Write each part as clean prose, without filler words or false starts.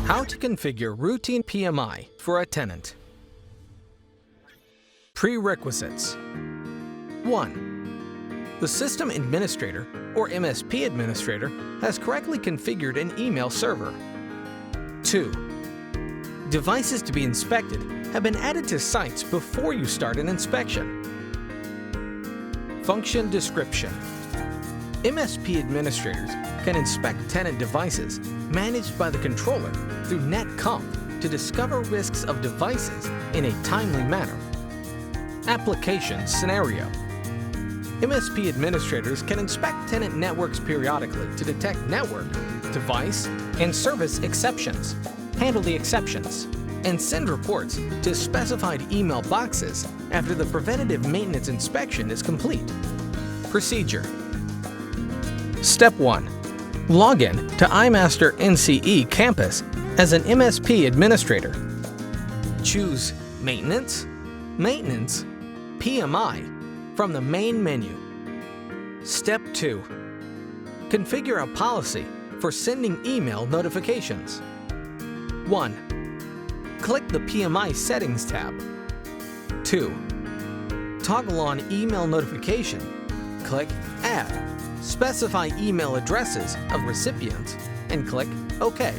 How to configure routine PMI for a tenant. Prerequisites. 1. The system administrator or MSP administrator has correctly configured an email server. 2. Devices to be inspected have been added to sites before you start an inspection. Function description. MSP administrators can inspect tenant devices managed by the controller through NetComp to discover risks of devices in a timely manner. Application scenario. MSP administrators can inspect tenant networks periodically to detect network, device, and service exceptions, handle the exceptions, and send reports to specified email boxes after the preventative maintenance inspection is complete. Procedure. Step 1. Log in to iMaster NCE-Campus as an MSP administrator. Choose Maintenance, PMI from the main menu. Step 2. Configure a policy for sending email notifications. 1. Click the PMI Settings tab. 2. Toggle on Email Notification. Click Add. Specify email addresses of recipients and click OK.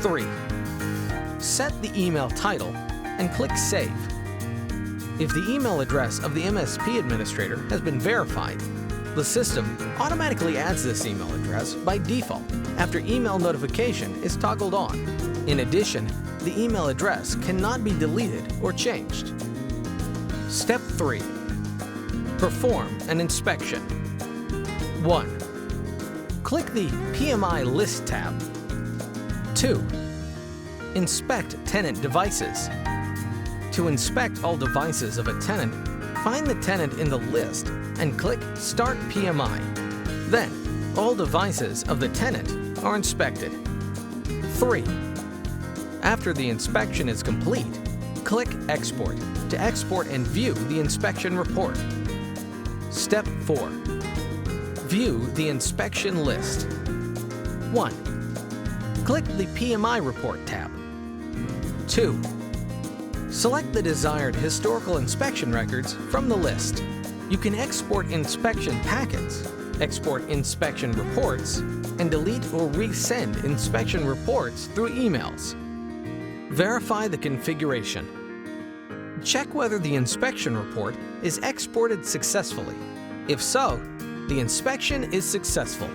3. Set the email title and click Save. If the email address of the MSP administrator has been verified, the system automatically adds this email address by default after email notification is toggled on. In addition, the email address cannot be deleted or changed. Step 3. Perform an inspection. 1. Click the PMI List tab. 2. Inspect tenant devices. To inspect all devices of a tenant, find the tenant in the list and click Start PMI. Then, all devices of the tenant are inspected. 3. After the inspection is complete, click Export to export and view the inspection report. Step 4. View the inspection list. 1. Click the PMI Report tab. 2. Select the desired historical inspection records from the list. You can export inspection packets, export inspection reports, and delete or resend inspection reports through emails. Verify the configuration. Check whether the inspection report is exported successfully. If so, the inspection is successful.